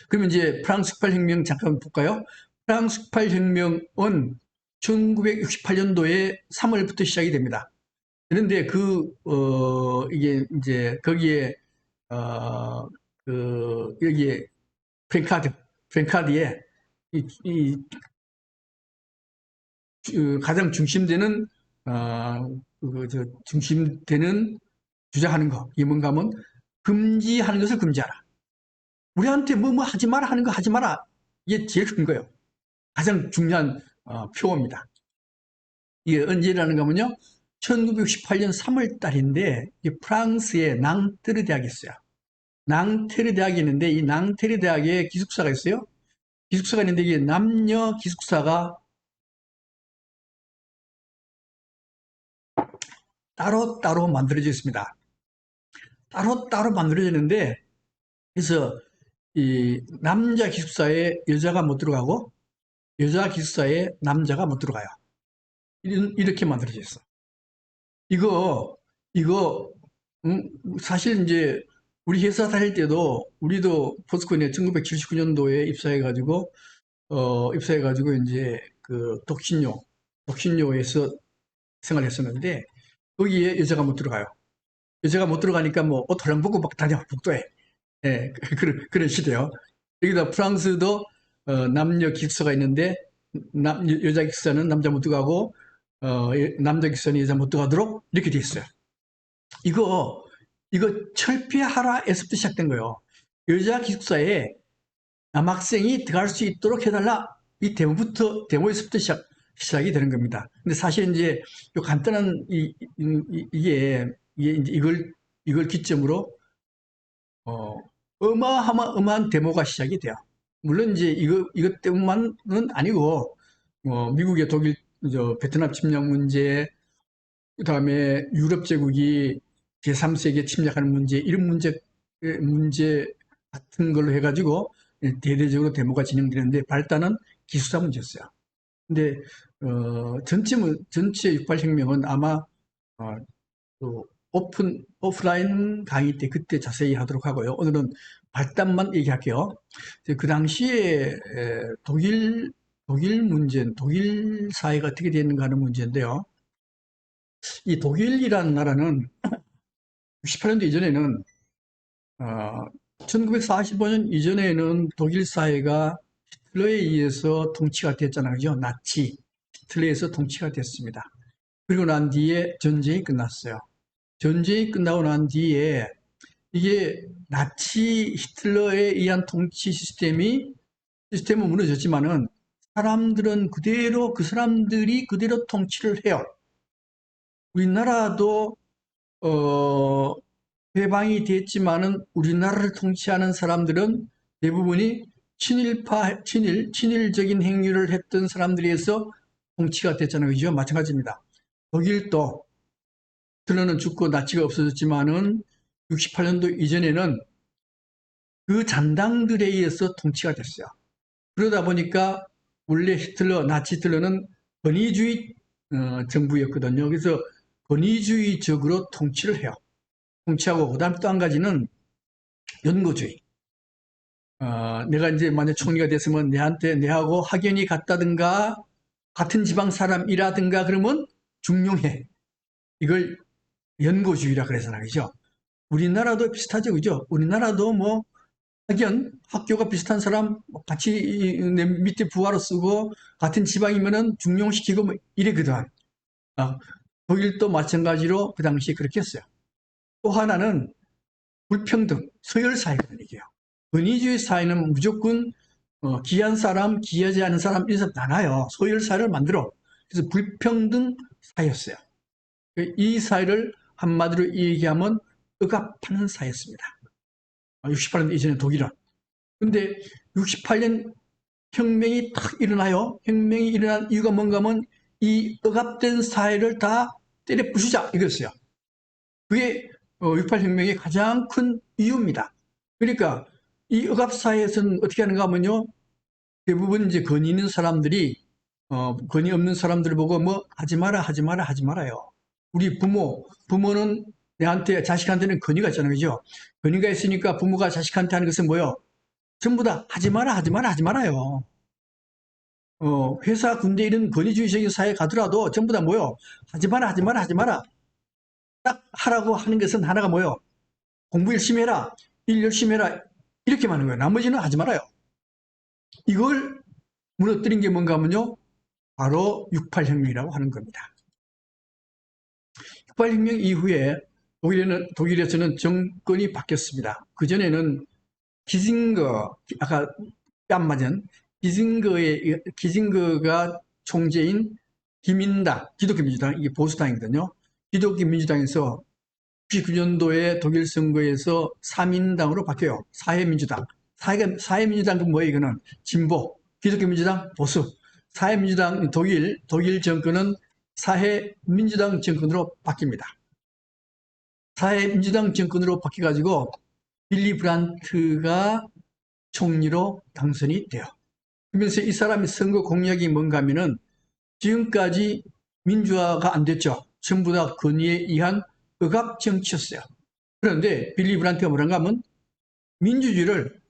그러면 이제 프랑스 68혁명 잠깐 볼까요? 프랑스 68혁명은 1968년도에 3월부터 시작이 됩니다. 그런데 이게 이제 거기에, 어, 여기에 프랭카드에 가장 중심되는, 중심되는 주장하는 거. 이게 뭔가 하면 금지하는 것을 금지하라. 우리한테 뭐 하지 마라 하는 거 하지 마라. 이게 제일 큰 거예요. 가장 중요한 표어입니다. 이게 언제라는 거면요. 1968년 3월 달인데 프랑스의 낭테르 대학이 있어요. 낭테르 대학이 있는데 이 낭테르 대학에 기숙사가 있어요. 기숙사가 있는데 이게 남녀 기숙사가 따로따로 만들어져 있습니다. 따로따로 만들어졌는데 그래서 이 남자 기숙사에 여자가 못 들어가고 여자 기숙사에 남자가 못 들어가요. 이렇게 만들어져 있어. 이거 사실 이제 우리 회사 다닐 때도 우리도 포스코에 1979년도에 입사해가지고 이제 그 독신료에서 생활했었는데 거기에 여자가 못 들어가요. 여자가 못 들어가니까 뭐 옷 헐렁 벗고 막 다녀 복도에. 예, 그런 시대요. 여기다 프랑스도 남녀 기숙사가 있는데 여자 기숙사는 남자 못 들어가고 남자 기숙사는 여자 못 들어가도록 이렇게 돼 있어요. 이거 철폐하라에서부터 시작된 거예요. 여자 기숙사에 남학생이 들어갈 수 있도록 해달라. 이 데모에서부터 시작이 되는 겁니다. 근데 사실 이제 요 간단한 이게 이제 이걸 기점으로 어마어마한 데모가 시작이 돼요. 물론 이제 이것 때문만은 아니고 미국의 베트남 침략 문제, 그다음에 유럽 제국이 제3세계 침략하는 문제 이런 문제 같은 걸로 해가지고 대대적으로 데모가 진행되는데 발단은 기숙사 문제였어요. 근데 전체 68혁명은 아마 어, 그 오프라인 강의 때 그때 자세히 하도록 하고요. 오늘은 발단만 얘기할게요. 그 당시에 독일 사회가 어떻게 되는가 하는 문제인데요. 이 독일이라는 나라는 68년도 이전에는 1945년 이전에는 독일 사회가 히틀러에 의해서 통치가 됐잖아요. 그죠? 나치 히틀러에 의해서 통치가 됐습니다. 그리고 난 뒤에 전쟁이 끝났어요. 전쟁이 끝나고 난 뒤에 이게 나치 히틀러에 의한 통치 시스템은 무너졌지만은 그 사람들이 그대로 통치를 해요. 우리나라도 어, 해방이 됐지만은 우리나라를 통치하는 사람들은 대부분이 친일적인 행위를 했던 사람들에 의해서 통치가 됐잖아요. 그죠? 마찬가지입니다. 독일도 히틀러는 죽고 나치가 없어졌지만은 68년도 이전에는 그 잔당들에 의해서 통치가 됐어요. 그러다 보니까 원래 나치 히틀러는 권위주의 정부였거든요. 그래서 권위주의적으로 통치를 해요. 통치하고 그다음 또 한 가지는 연고주의. 내가 이제 만약 총리가 됐으면 내하고 학연이 같다든가 같은 지방 사람이라든가 그러면 중용해. 이걸 연고주의라 그래서나 그죠? 우리나라도 비슷하죠, 그죠? 우리나라도 뭐 학연, 학교가 비슷한 사람 같이 내 밑에 부하로 쓰고 같은 지방이면은 중용시키고 뭐 이래거든. 아, 독일도 마찬가지로 그 당시에 그렇게 했어요. 또 하나는 불평등, 서열사회거든요, 이게요. 권위주의 사회는 무조건 귀한 사람, 귀하지 않은 사람 이래서 나눠요. 소열사회를 만들어. 그래서 불평등 사회였어요. 이 사회를 한마디로 얘기하면 억압하는 사회였습니다. 68년 이전에 독일은. 근데 68년 혁명이 탁 일어나요. 혁명이 일어난 이유가 뭔가 하면 이 억압된 사회를 다 때려 부수자 이거였어요. 그게 68 혁명의 가장 큰 이유입니다. 그러니까 이 억압사회에서는 어떻게 하는가 하면요. 대부분 이제 권위 있는 사람들이 권위 없는 사람들을 보고 뭐 하지 마라 하지 마라 하지 말아요. 우리 부모는 내한테 자식한테는 권위가 있잖아요. 그죠? 권위가 있으니까 부모가 자식한테 하는 것은 뭐요? 전부 다 하지 마라 하지 마라 하지 말아요. 회사 군대 이런 권위주의적인 사회에 가더라도 전부 다 뭐요? 하지 마라 하지 마라 하지 마라. 딱 하라고 하는 것은 하나가 뭐요? 공부 열심히 해라. 일 열심히 해라. 이렇게만 하는 거예요. 나머지는 하지 말아요. 이걸 무너뜨린 게 뭔가 하면요. 바로 68혁명이라고 하는 겁니다. 68혁명 이후에 독일에서는 정권이 바뀌었습니다. 그전에는 아까 뺨 맞은 기징거가 총재인 기민당, 기독교민주당, 이게 보수당이거든요. 기독교민주당에서 99년도에 독일 선거에서 3인당으로 바뀌어요. 사회민주당. 사회민주당 그 뭐예요? 이거는 진보, 기독교민주당 보수. 사회민주당 독일 정권은 사회민주당 정권으로 바뀝니다. 사회민주당 정권으로 바뀌어가지고 빌리 브란트가 총리로 당선이 돼요. 그러면서 이 사람이 선거 공약이 뭔가 하면은 지금까지 민주화가 안 됐죠. 전부 다 권위에 의한 억압 정치였어요. 그런데 빌리 브란트가 뭐란가 하면 민주주의를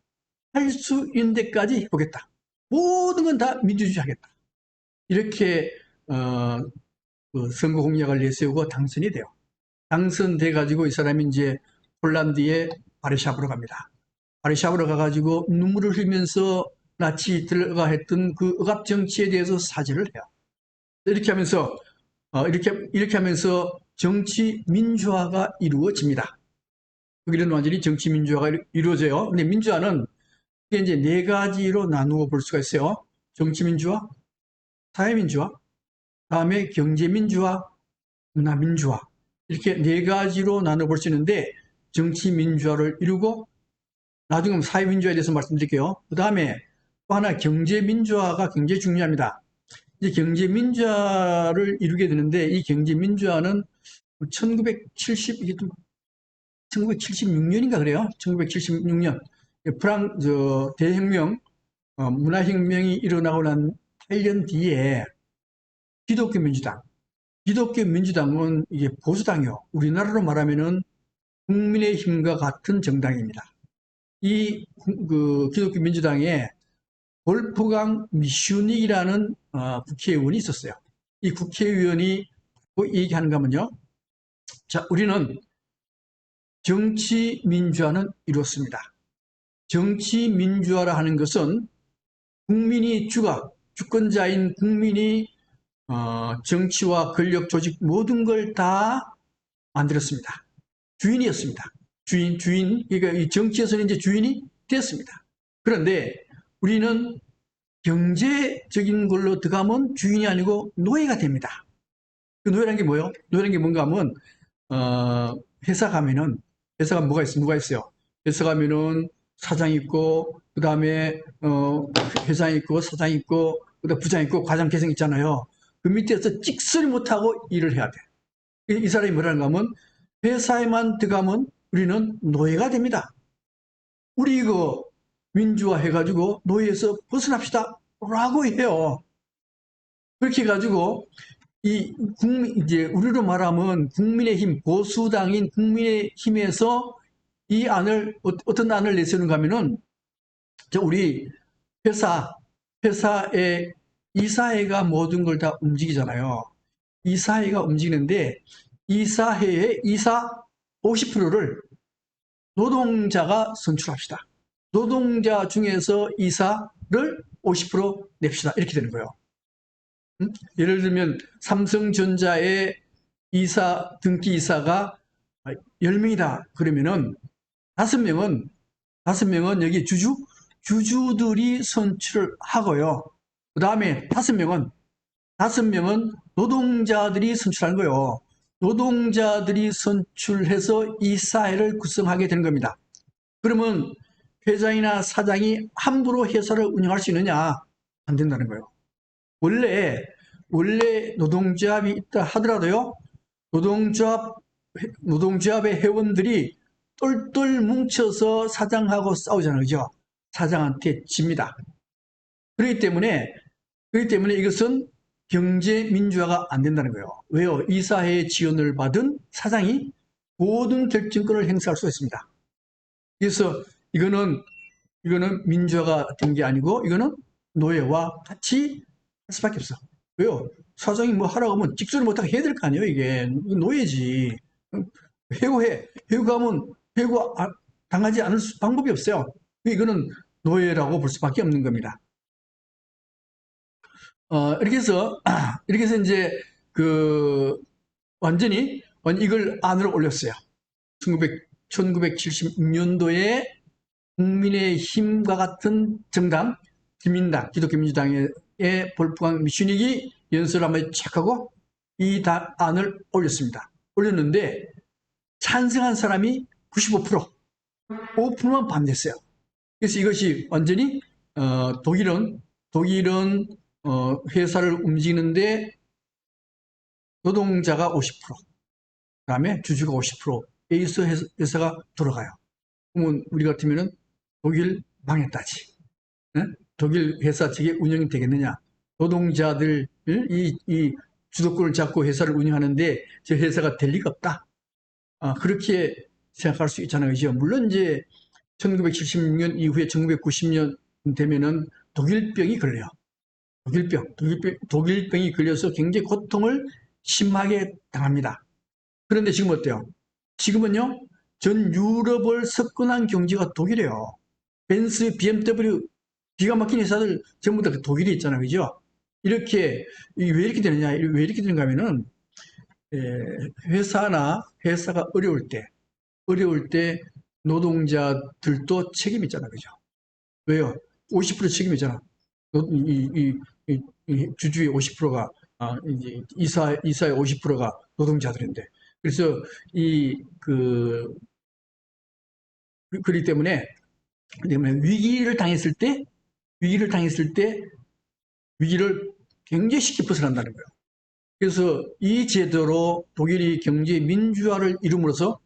할 수 있는 데까지 해보겠다. 모든 건 다 민주주의 하겠다. 이렇게 그 선거 공약을 내세우고 당선이 돼요. 당선돼 가지고 이 사람이 이제 폴란드의 바르샤브로 갑니다. 바르샤브로 가가지고 눈물을 흘리면서 나치 히틀러가 했던 그 억압 정치에 대해서 사죄를 해요. 이렇게 하면서 이렇게 하면서 정치 민주화가 이루어집니다. 독일은 완전히 정치 민주화가 이루어져요. 근데 민주화는 이제 네 가지로 나누어 볼 수가 있어요. 정치 민주화, 사회 민주화, 다음에 경제 민주화, 문화 민주화. 이렇게 네 가지로 나눠 볼 수 있는데 정치 민주화를 이루고 나중에 사회 민주화에 대해서 말씀드릴게요. 그 다음에 또 하나 경제 민주화가 굉장히 중요합니다. 이제 경제 민주화를 이루게 되는데 이 경제 민주화는 1976년인가 그래요. 1976년 대혁명, 문화혁명이 일어나고 난 8년 뒤에 기독교민주당은 이게 보수당이요. 우리나라로 말하면은 국민의힘과 같은 정당입니다. 그 기독교민주당에 볼프강 미슈닉이라는 국회의원이 있었어요. 이 국회의원이 뭐 얘기하는가 하면요. 자, 우리는 정치 민주화는 이렇습니다. 정치 민주화라 하는 것은 국민이 주권자인 국민이 정치와 권력 조직 모든 걸 다 만들었습니다. 주인이었습니다. 그러니까 이 정치에서는 이제 주인이 됐습니다. 그런데 우리는 경제적인 걸로 들어가면 주인이 아니고 노예가 됩니다. 그 노예라는 게 뭐예요? 노예라는 게 뭔가 하면, 회사 가면은, 회사가 뭐가 있어요? 회사 가면은 사장 있고, 그 다음에, 회장 있고, 사장 있고, 그 다음에 부장 있고, 과장 계층 있잖아요. 그 밑에서 찍소리 못하고 일을 해야 돼. 이 사람이 뭐라는가 하면, 회사에만 들어가면 우리는 노예가 됩니다. 우리 이거 민주화 해가지고 노예에서 벗어납시다. 라고 해요. 그렇게 해가지고, 이제 우리로 말하면 국민의힘, 보수당인 국민의힘에서 이 안을, 어떤 안을 내세우는가 하면은, 우리 회사, 회사의 이사회가 모든 걸 다 움직이잖아요. 이사회가 움직이는데, 이사회의 이사 50%를 노동자가 선출합시다. 노동자 중에서 이사를 50% 냅시다. 이렇게 되는 거예요. 예를 들면 삼성전자의 등기 이사가 10명이다. 그러면은 5명은 여기 주주들이 선출을 하고요. 그 다음에 5명은 노동자들이 선출하는 거예요. 노동자들이 선출해서 이사회를 구성하게 되는 겁니다. 그러면 회장이나 사장이 함부로 회사를 운영할 수 있느냐? 안 된다는 거예요. 원래 노동조합이 있다 하더라도요, 노동조합의 회원들이 똘똘 뭉쳐서 사장하고 싸우잖아요. 그죠? 사장한테 집니다. 그렇기 때문에 이것은 경제 민주화가 안 된다는 거예요. 왜요? 이사회의 지원을 받은 사장이 모든 결정권을 행사할 수 있습니다. 그래서 이거는 민주화가 된 게 아니고, 이거는 노예와 같이 할 수밖에 없어. 왜요? 사장이 뭐 하라고 하면 직소리 못하게 해야 될 거 아니에요, 이게. 노예지. 해고하면 당하지 않을 방법이 없어요. 이거는 노예라고 볼 수밖에 없는 겁니다. 이렇게 해서 이제 그 완전히 이걸 안으로 올렸어요. 1976년도에 국민의힘과 같은 정당, 기민당, 기독교민주당의 볼프강 미슈닉이 연설을 한번 체크하고 이 안을 올렸습니다. 올렸는데 찬성한 사람이 95%, 5%만 반대했어요. 그래서 이것이 완전히 독일은 회사를 움직이는데 노동자가 50%, 그다음에 주주가 50%에 있어 회사가 돌아가요. 그러면 우리 같으면은 독일 망했다지. 응? 독일 회사 측에 운영이 되겠느냐? 노동자들 이 주도권을 잡고 회사를 운영하는데 저 회사가 될 리가 없다. 그렇게 생각할 수 있잖아요. 그죠? 물론 이제 1976년 이후에 1990년 되면은 독일병이 걸려요. 독일병이 걸려서 굉장히 고통을 심하게 당합니다. 그런데 지금 어때요? 지금은요, 전 유럽을 석권한 경제가 독일이에요. 벤츠, BMW, 기가 막힌 회사들 전부 다 독일에 있잖아요. 그죠? 왜 이렇게 되느냐, 왜 이렇게 되는가 하면은, 회사가 어려울 때 노동자들도 책임이 있잖아. 그죠? 왜요? 50% 책임이 있잖아. 주주의 50%가, 이제 이사의 50%가 노동자들인데. 그래서 그렇기 때문에 위기를 당했을 때 위기를 굉장히 쉽게 벗어난다는 거예요. 그래서 이 제도로 독일이 경제 민주화를 이룸으로써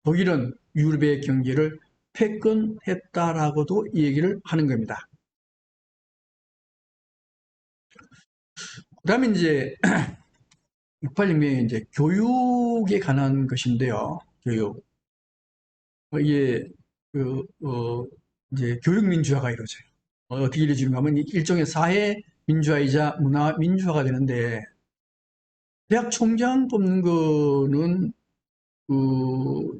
독일은 유럽의 경제를 패권했다라고도 이 얘기를 하는 겁니다. 그 다음에 이제 686명이 이제 교육에 관한 것인데요. 교육. 이게 그, 이제 교육 민주화가 이루어져요. 어떻게 이루어지는가 하면 일종의 사회 민주화이자 문화 민주화가 되는데, 대학 총장 뽑는 거는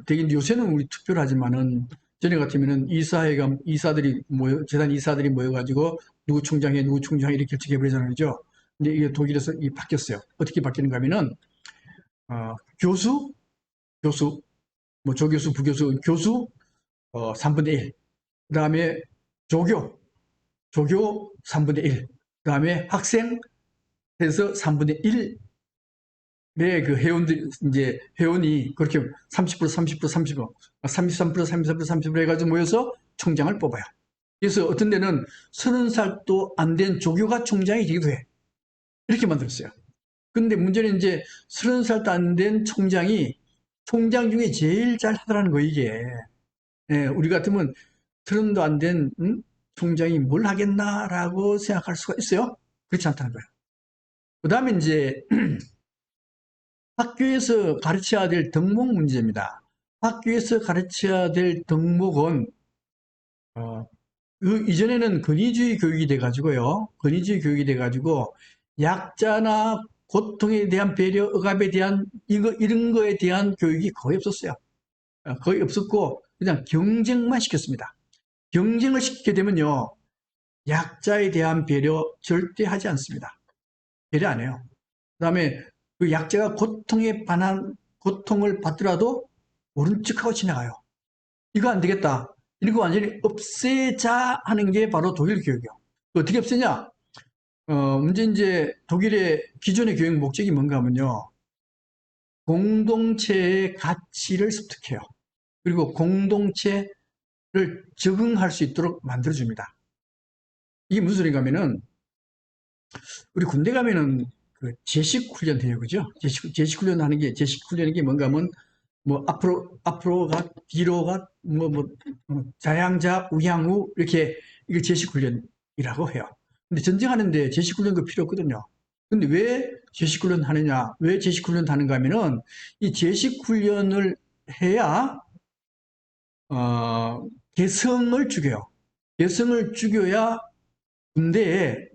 되긴 요새는 우리 투표를 하지만은, 전에 같으면은 재단 이사들이 모여가지고 누구 총장해 이렇게 결정해 버리잖아요. 그죠? 근데 이게 독일에서 바뀌었어요. 어떻게 바뀌는가 하면은, 교수, 뭐 조교수, 부교수, 교수 3분의 1. 그 다음에 조교 3분의 1. 그 다음에 학생 해서 3분의 1 내 그 회원들, 이제 회원이 그렇게 30%, 30%, 30%, 33%, 33%, 30% 해가지고 모여서 총장을 뽑아요. 그래서 어떤 데는 30살도 안 된 조교가 총장이 되기도 해. 이렇게 만들었어요. 근데 문제는 이제 30살도 안 된 총장이 총장 중에 제일 잘 하더라는 거, 이게. 예, 우리 같으면 30도 안 된 총장이 뭘 하겠나라고 생각할 수가 있어요. 그렇지 않다는 거예요. 그 다음에 이제 학교에서 가르쳐야 될 덕목 문제입니다. 학교에서 가르쳐야 될 덕목은 어, 그 이전에는 권위주의 교육이 돼가지고요. 권위주의 교육이 돼가지고 약자나 고통에 대한 배려, 억압에 대한 이런 거에 대한 교육이 거의 없었어요. 거의 없었고 그냥 경쟁만 시켰습니다. 경쟁을 시키게 되면요, 약자에 대한 배려 절대 하지 않습니다. 배려 안 해요. 그다음에 그 약자가 고통을 받더라도 모른 척하고 지나가요. 이거 안 되겠다. 이거 완전히 없애자 하는 게 바로 독일 교육이요. 어떻게 없애냐? 문제 이제 독일의 기존의 교육 목적이 뭔가 하면요. 공동체의 가치를 습득해요. 그리고 공동체를 적응할 수 있도록 만들어줍니다. 이게 무슨 소리가 하면은, 우리 군대 가면은 그 제식 훈련 해요. 그죠? 제식 훈련 하는 게, 제식 훈련이 게 뭔가 하면, 뭐, 앞으로 가, 뒤로 가, 자양자, 우양우, 이렇게, 이걸 제식 훈련이라고 해요. 근데 전쟁하는데 제식 훈련도 필요 없거든요. 근데 왜 제식 훈련 하느냐? 왜 제식 훈련 하는가 하면은, 이 제식 훈련을 해야, 개성을 죽여요. 개성을 죽여야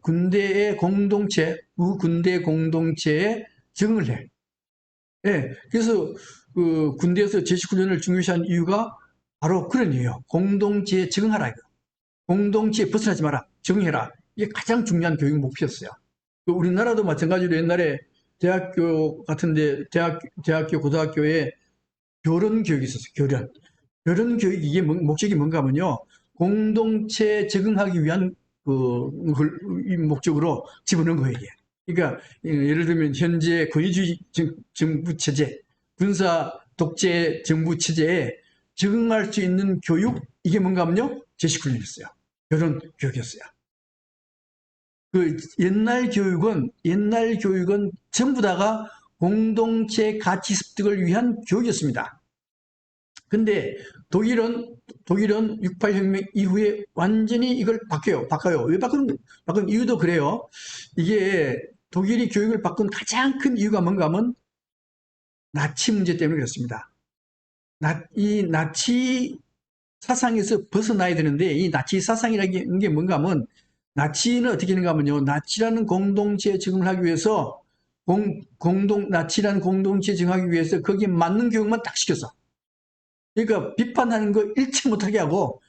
군대의 공동체, 군대 공동체에 적응을 해. 예, 그래서 그 군대에서 제식훈련을 중요시한 이유가 바로 그런 이유예요. 공동체에 적응하라. 공동체에 벗어나지 마라. 적응해라. 이게 가장 중요한 교육 목표였어요. 그 우리나라도 마찬가지로 옛날에 대학교 같은데, 대학교, 고등학교에 교련 교육이 있었어요. 교련. 교련 교육, 이게 목적이 뭔가 하면요. 공동체에 적응하기 위한 이 목적으로 집어넣은 거예요, 이게. 그러니까, 예를 들면, 현재 권위주의 정부 체제, 군사 독재 정부 체제에 적응할 수 있는 교육, 이게 뭔가 하면요. 제식훈련이었어요. 교련 교육이었어요. 그 옛날 교육은 전부 다가 공동체 가치 습득을 위한 교육이었습니다. 근데 독일은 68혁명 이후에 완전히 이걸 바꿔요. 왜 바꾼 이유도 그래요. 이게 독일이 교육을 바꾼 가장 큰 이유가 뭔가 하면 나치 문제 때문에 그렇습니다. 이 나치 사상에서 벗어나야 되는데, 이 나치 사상이라는 게 뭔가 하면, 나치는 어떻게 되는가 하면요. 나치라는 공동체에 적응을 하기 위해서 나치라는 공동체에 적응하기 위해서 거기에 맞는 교육만 딱 시켰어. 그러니까 비판하는 거 일치 못하게 하고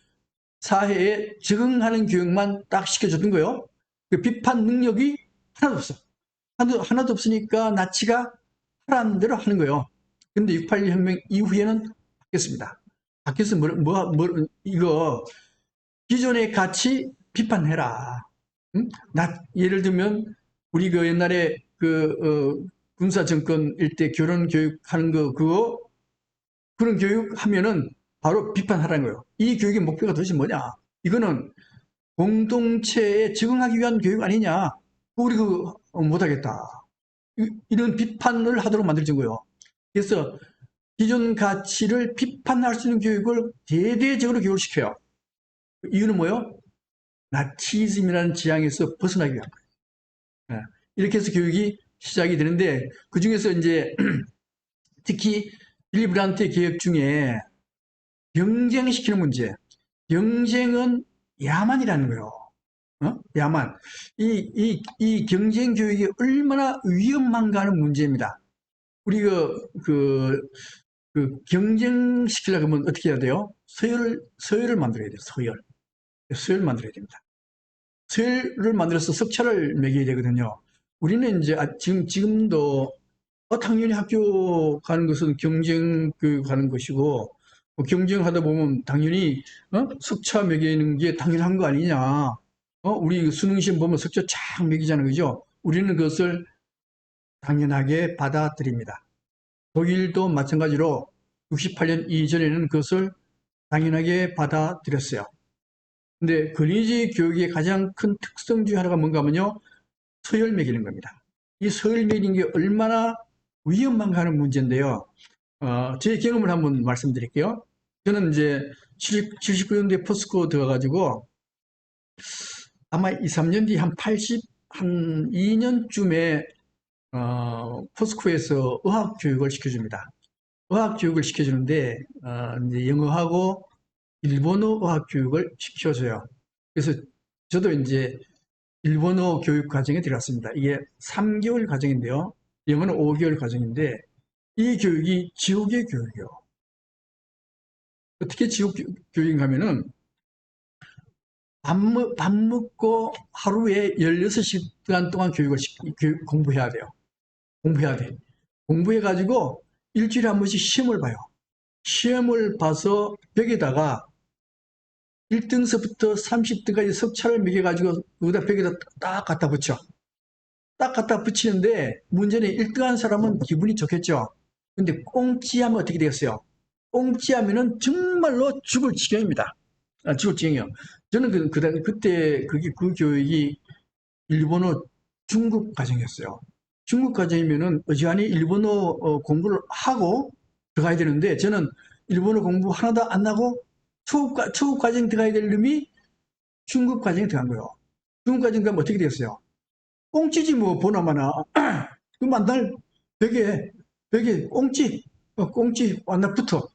사회에 적응하는 교육만 딱 시켜줬던 거예요. 그 비판 능력이 하나도 없어. 하나도 없으니까 나치가 하라는 대로 하는 거예요. 근데 68 혁명 이후에는 바뀌었습니다. 바뀌어서 이거 기존의 가치 비판해라. 응? 예를 들면 우리 그 옛날에 군사 정권 일대 결혼 교육하는 거 그거 그런 교육하면은 바로 비판하라는 거예요. 이 교육의 목표가 도대체 뭐냐? 이거는 공동체에 적응하기 위한 교육 아니냐? 우리 못하겠다. 이런 비판을 하도록 만들어진 거예요. 그래서 기존 가치를 비판할 수 있는 교육을 대대적으로 교육을 시켜요. 이유는 뭐예요? 나치즘이라는 지향에서 벗어나기 위한 거예요. 예. 이렇게 해서 교육이 시작이 되는데, 그 중에서 이제 특히 빌리 브란트 개혁 중에 경쟁시키는 문제. 경쟁은 야만이라는 거예요. 야만. 이 경쟁 교육이 얼마나 위험한가 하는 문제입니다. 우리 경쟁시키려고 하면 어떻게 해야 돼요? 서열을 만들어야 돼요. 서열 만들어야 됩니다. 서열을 만들어서 석차를 매겨야 되거든요. 우리는 이제 지금도 당연히 학교 가는 것은 경쟁 교육하는 것이고, 경쟁하다 보면 당연히 석차 매기는 게 당연한 거 아니냐. 우리 수능 시험 보면 석차 쫙 매기잖아요. 그죠? 우리는 그것을 당연하게 받아들입니다. 독일도 마찬가지로 68년 이전에는 그것을 당연하게 받아들였어요. 근데 근위지 교육의 가장 큰 특성 중 하나가 뭔가 하면요, 서열 매기는 겁니다. 이 서열 매기는 게 얼마나 위험한가 하는 문제인데요. 제 경험을 한번 말씀드릴게요. 저는 이제 79년도에 포스코 들어가가지고 아마 2, 3년 뒤 한 2년쯤에 포스코에서 의학 교육을 시켜줍니다. 의학 교육을 시켜주는데 이제 영어하고 일본어 의학 교육을 시켜줘요. 그래서 저도 이제 일본어 교육 과정에 들어갔습니다. 이게 3개월 과정인데요. 영어는 5개월 과정인데 이 교육이 지옥의 교육이요. 어떻게 지옥 교육인가 하면은 밥 먹고 하루에 16시간 동안 공부해야 돼요. 공부해야 돼. 공부해가지고 일주일에 한 번씩 시험을 봐요. 시험을 봐서 벽에다가 1등서부터 30등까지 석차를 매겨가지고 거기다 벽에다 딱 갖다 붙여. 딱 갖다 붙이는데 문제는 1등한 사람은 기분이 좋겠죠. 근데 꽁찌하면 어떻게 되겠어요? 꽁찌하면은 정말로 죽을 지경입니다. 죽을 지경이요. 저는 그때 그 교육이 일본어 중급 과정이었어요. 중급 과정이면은 어지간히 일본어 공부를 하고 들어가야 되는데 저는 일본어 공부 하나도 안 하고 초급 과정 들어가야 될 놈이 중급 과정에 들어간 거예요. 중급 과정 가면 어떻게 되겠어요? 꽁찌지 뭐 보나마나. 그 만날 벽에 꽁찌 만날 붙어.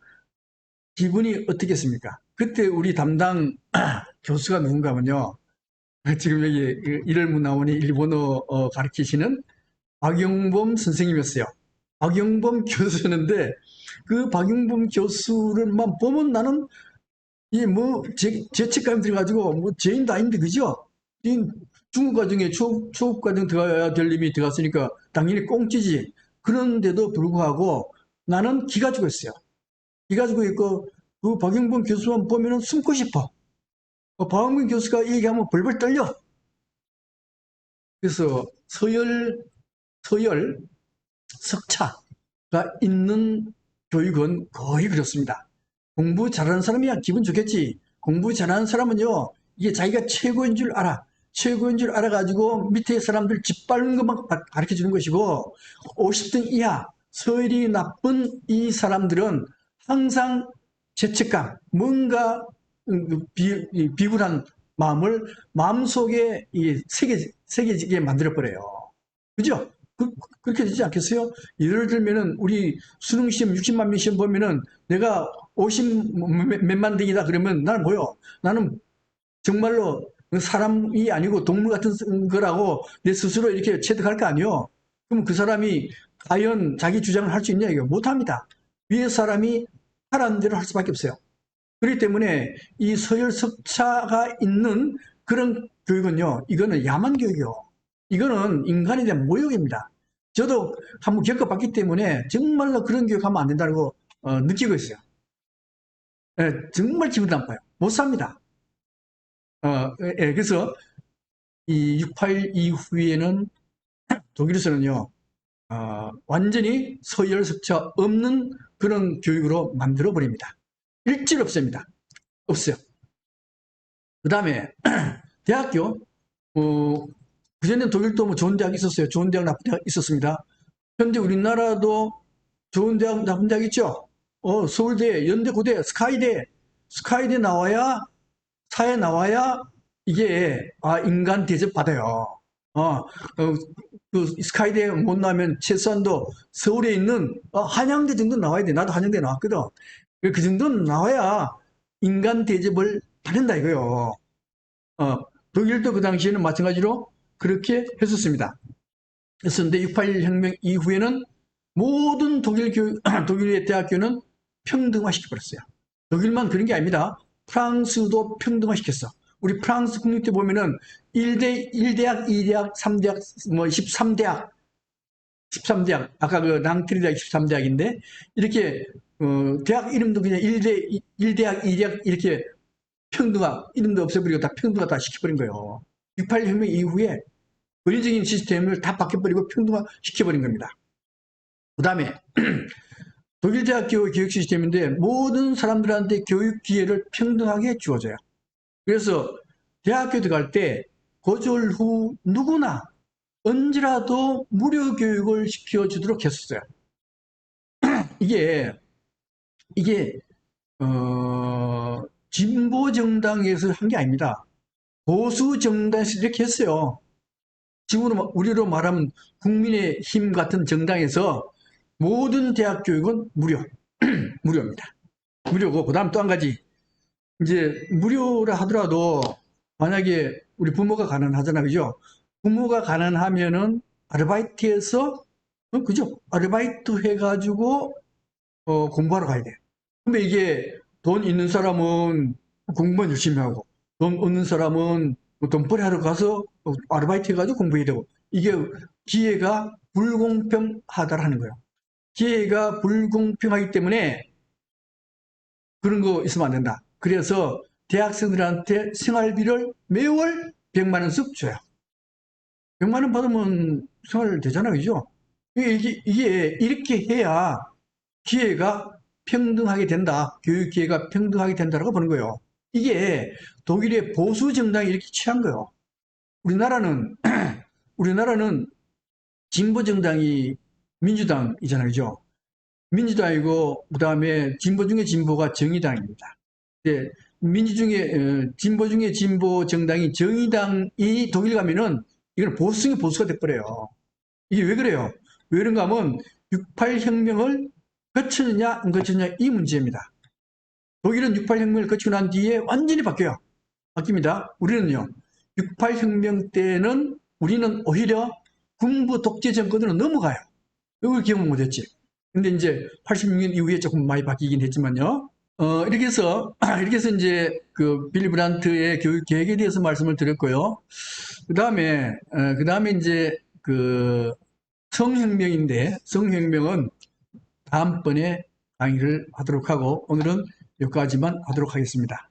기분이 어떻겠습니까? 그때 우리 담당 교수가 누군가 하면요. 지금 여기 일월문 나오니 일본어 가르치시는 박영범 선생님이었어요. 박영범 교수였는데 그 박영범 교수를만 보면 나는 이 뭐 죄책감이 들어가지고 뭐 죄인도 아닌데 그죠? 중급 과정에 초급 과정 들어가야 될 놈이 들어갔으니까 당연히 꽁찌지. 그런데도 불구하고 나는 기가 죽었어요. 기가 죽어 있고 그 박영범 교수만 보면은 숨고 싶어. 박영범 교수가 얘기하면 벌벌 떨려. 그래서 서열, 석차가 있는 교육은 거의 그렇습니다. 공부 잘하는 사람이야 기분 좋겠지. 공부 잘하는 사람은요, 이게 자기가 최고인 줄 알아. 최고인 줄 알아가지고 밑에 사람들 짓밟는 것만 가르쳐 주는 것이고, 50등 이하, 서열이 나쁜 이 사람들은 항상 죄책감, 뭔가 비굴한 마음을 마음속에 새겨지게 만들어버려요. 그죠? 그렇게 되지 않겠어요? 예를 들면은 우리 수능 시험 60만 명 시험 보면은 내가 50 몇만 등이다 그러면 나는 뭐요? 나는 정말로 사람이 아니고 동물 같은 거라고 내 스스로 이렇게 체득할 거 아니요? 그럼 그 사람이 과연 자기 주장을 할 수 있냐? 이거 못합니다. 위에 사람이 하라는 대로 할 수밖에 없어요. 그렇기 때문에 이 서열석차가 있는 그런 교육은요, 이거는 야만 교육이요. 이거는 인간에 대한 모욕입니다. 저도 한번 겪어봤기 때문에 정말로 그런 교육하면 안 된다고 느끼고 있어요. 예, 정말 기분 나빠요. 못 삽니다. 그래서 이 6.8 이후에는 독일에서는요, 완전히 서열석차 없는 그런 교육으로 만들어 버립니다. 일질 없습니다. 없어요. 그 다음에 대학교, 그전엔 독일도 뭐 좋은 대학 있었어요. 좋은 대학, 나쁜 대학 있었습니다. 현재 우리나라도 좋은 대학, 나쁜 대학 있죠. 서울대, 연대, 고대, 스카이대 나와야, 사회 나와야 이게, 인간 대접 받아요. 그 스카이대 못 나면 최소한도 서울에 있는 한양대 정도 나와야 돼. 나도 한양대 나왔거든. 그 정도는 나와야 인간 대접을 받는다 이거요. 독일도 그 당시에는 마찬가지로 그렇게 했었습니다. 그런데 6.8 혁명 이후에는 모든 독일의 대학교는 평등화 시켜버렸어요. 독일만 그런 게 아닙니다. 프랑스도 평등화 시켰어. 우리 프랑스 국립대 보면은 1대학, 2대학, 3대학, 뭐 13대학, 아까 그 낭트리대학 13대학인데, 이렇게, 대학 이름도 그냥 1대학, 2대학 이렇게 평등화, 이름도 없애버리고 다 평등화 다 시켜버린 거예요. 6.8 혁명 이후에 권위적인 시스템을 다 바뀌어버리고 평등화시켜버린 겁니다. 그 다음에 독일 대학교 교육 시스템인데 모든 사람들한테 교육 기회를 평등하게 주어져요. 그래서 대학교 들어갈 때 고졸 후 누구나 언제라도 무료 교육을 시켜주도록 했었어요. 이게 진보 정당에서 한 게 아닙니다. 보수 정당에서 이렇게 했어요. 지금으로 우리로 말하면 국민의힘 같은 정당에서 모든 대학 교육은 무료입니다. 무료고 그다음 또 한 가지 이제 무료라 하더라도 만약에 우리 부모가 가난하잖아, 그죠? 부모가 가난하면은 아르바이트해서 그죠? 아르바이트 해가지고 공부하러 가야 돼. 근데 이게 돈 있는 사람은 공부만 열심히 하고 돈 없는 사람은 뭐 돈벌이 하러 가서 아르바이트 해가지고 공부해야 되고 이게 기회가 불공평하다라는 거예요. 기회가 불공평하기 때문에 그런 거 있으면 안 된다. 그래서 대학생들한테 생활비를 매월 100만 원씩 줘요. 100만 원 받으면 생활 되잖아요, 그죠? 이게 이렇게 해야 기회가 평등하게 된다. 교육 기회가 평등하게 된다라고 보는 거예요. 이게 독일의 보수 정당이 이렇게 취한 거예요. 우리나라는 우리나라는 진보 정당이 민주당이잖아요, 그죠? 민주당이고 그다음에 진보 중에 진보가 정의당입니다. 네, 진보 중에 진보 정당이 정의당이 독일 가면은 이건 보수 중에 보수가 돼버려요. 이게 왜 그래요? 왜 그런가 하면 68 혁명을 거쳤느냐 안 거쳤느냐 이 문제입니다. 독일은 68 혁명을 거치고 난 뒤에 완전히 바뀌어요. 바뀝니다. 우리는요. 68 혁명 때는 우리는 오히려 군부 독재 정권으로 넘어가요. 이걸 기억 못했지. 근데 이제 86년 이후에 조금 많이 바뀌긴 했지만요. 이렇게 해서 이제 그 빌리 브란트의 교육 계획에 대해서 말씀을 드렸고요. 그 다음에 이제 그 성혁명인데, 성혁명은 다음번에 강의를 하도록 하고, 오늘은 여기까지만 하도록 하겠습니다.